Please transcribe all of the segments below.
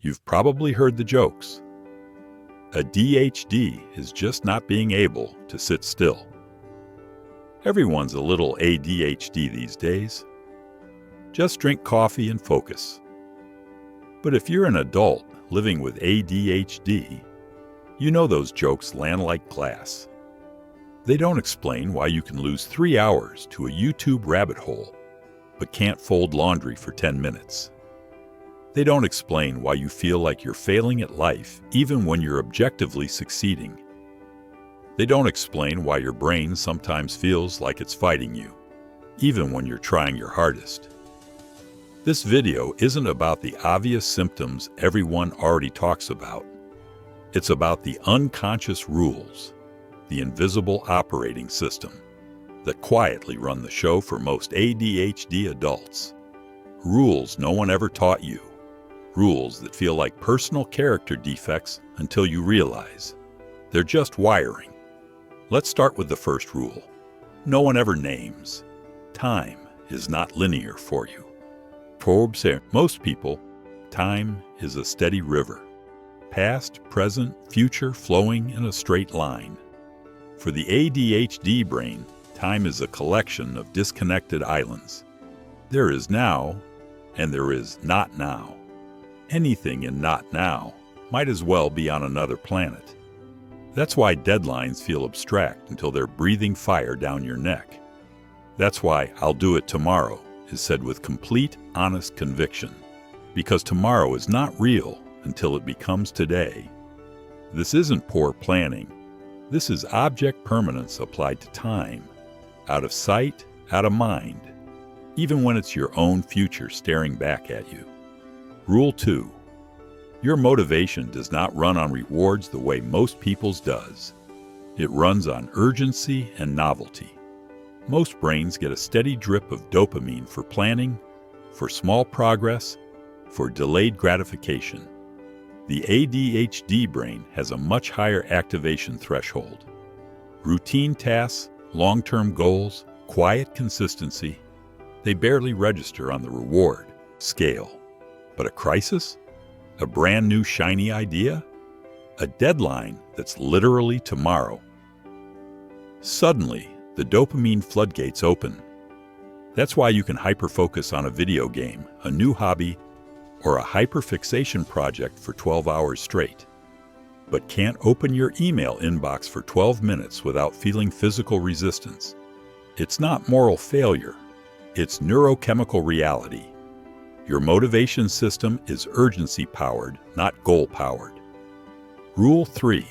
You've probably heard the jokes. ADHD is just not being able to sit still. Everyone's a little ADHD these days. Just drink coffee and focus. But if you're an adult living with ADHD, you know those jokes land like glass. They don't explain why you can lose 3 hours to a YouTube rabbit hole, but can't fold laundry for 10 minutes. They don't explain why you feel like you're failing at life even when you're objectively succeeding. They don't explain why your brain sometimes feels like it's fighting you, even when you're trying your hardest. This video isn't about the obvious symptoms everyone already talks about. It's about the unconscious rules, the invisible operating system, that quietly run the show for most ADHD adults. Rules no one ever taught you. Rules that feel like personal character defects until you realize they're just wiring. Let's start with the first rule. No one ever names. Time is not linear for you. For most people, time is a steady river. Past, present, future flowing in a straight line. For the ADHD brain, time is a collection of disconnected islands. There is now, and there is not now. Anything in not now might as well be on another planet. That's why deadlines feel abstract until they're breathing fire down your neck. That's why "I'll do it tomorrow" is said with complete, honest conviction, because tomorrow is not real until it becomes today. This isn't poor planning. This is object permanence applied to time. Out of sight, out of mind, even when it's your own future staring back at you. Rule 2. Your motivation does not run on rewards the way most people's does. It runs on urgency and novelty. Most brains get a steady drip of dopamine for planning, for small progress, for delayed gratification. The ADHD brain has a much higher activation threshold. Routine tasks, long-term goals, quiet consistency, they barely register on the reward scale. But a crisis? A brand new shiny idea? A deadline that's literally tomorrow? Suddenly, the dopamine floodgates open. That's why you can hyperfocus on a video game, a new hobby, or a hyperfixation project for 12 hours straight, but can't open your email inbox for 12 minutes without feeling physical resistance. It's not moral failure. It's neurochemical reality. Your motivation system is urgency-powered, not goal-powered. Rule 3.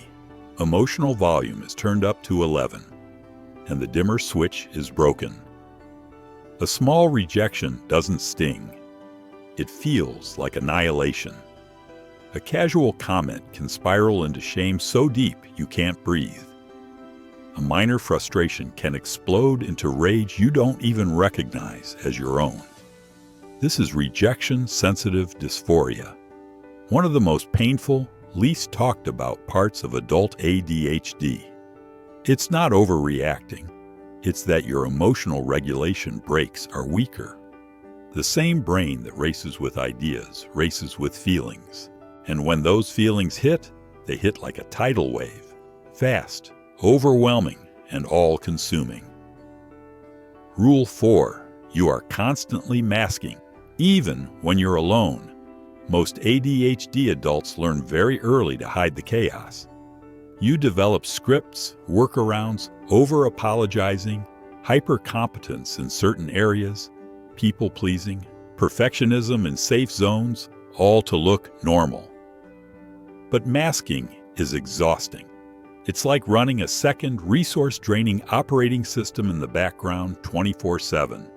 Emotional volume is turned up to 11, and the dimmer switch is broken. A small rejection doesn't sting. It feels like annihilation. A casual comment can spiral into shame so deep you can't breathe. A minor frustration can explode into rage you don't even recognize as your own. This is rejection-sensitive dysphoria, one of the most painful, least talked about parts of adult ADHD. It's not overreacting. It's that your emotional regulation brakes are weaker. The same brain that races with ideas races with feelings. And when those feelings hit, they hit like a tidal wave. Fast, overwhelming, and all-consuming. Rule 4. You are constantly masking, even when you're alone. Most ADHD adults learn very early to hide the chaos. You develop scripts, workarounds, over-apologizing, hyper-competence in certain areas, people-pleasing, perfectionism in safe zones, all to look normal. But masking is exhausting. It's like running a second, resource-draining operating system in the background 24/7.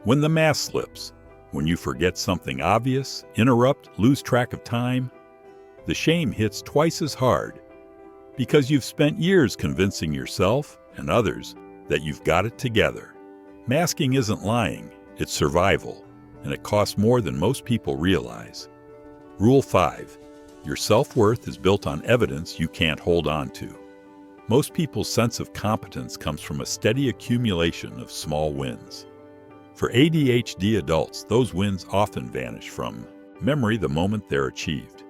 When the mask slips, when you forget something obvious, interrupt, lose track of time, the shame hits twice as hard because you've spent years convincing yourself and others that you've got it together. Masking isn't lying, it's survival, and it costs more than most people realize. Rule 5. Your self-worth is built on evidence you can't hold on to. Most people's sense of competence comes from a steady accumulation of small wins. For ADHD adults, those wins often vanish from memory the moment they're achieved.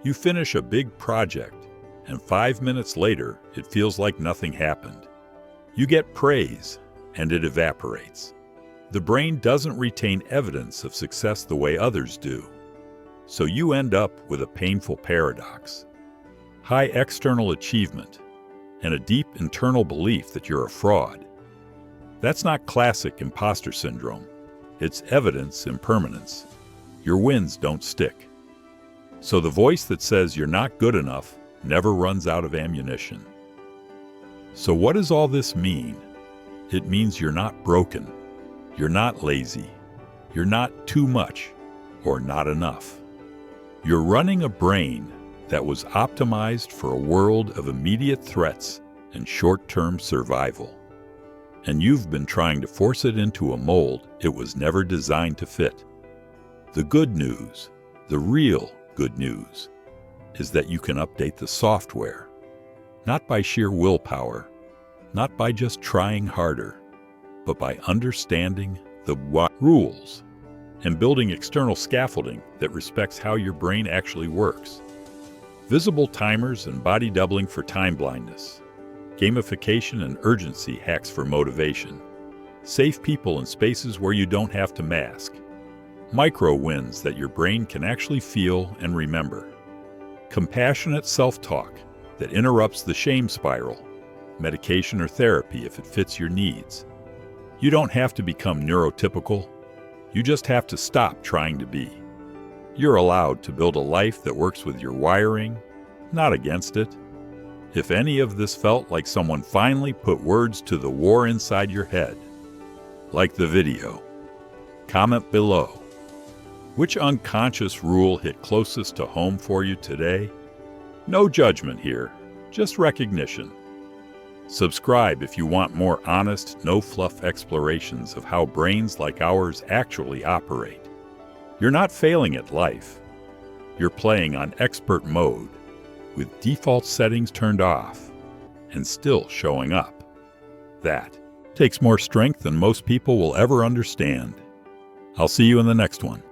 You finish a big project, and 5 minutes later, it feels like nothing happened. You get praise, and it evaporates. The brain doesn't retain evidence of success the way others do. So you end up with a painful paradox. High external achievement, and a deep internal belief that you're a fraud. That's not classic imposter syndrome. It's evidence impermanence. Your wins don't stick. So the voice that says you're not good enough never runs out of ammunition. So what does all this mean? It means you're not broken. You're not lazy. You're not too much or not enough. You're running a brain that was optimized for a world of immediate threats and short-term survival. And you've been trying to force it into a mold it was never designed to fit. The good news, the real good news, is that you can update the software, not by sheer willpower, not by just trying harder, but by understanding the rules and building external scaffolding that respects how your brain actually works. Visible timers and body doubling for time blindness, gamification and urgency hacks for motivation, safe people in spaces where you don't have to mask, micro wins that your brain can actually feel and remember, compassionate self-talk that interrupts the shame spiral, medication or therapy if it fits your needs. You don't have to become neurotypical. You just have to stop trying to be. You're allowed to build a life that works with your wiring, not against it. If any of this felt like someone finally put words to the war inside your head, like the video, comment below. Which unconscious rule hit closest to home for you today? No judgment here, just recognition. Subscribe if you want more honest, no-fluff explorations of how brains like ours actually operate. You're not failing at life. You're playing on expert mode, with default settings turned off, and still showing up. That takes more strength than most people will ever understand. I'll see you in the next one.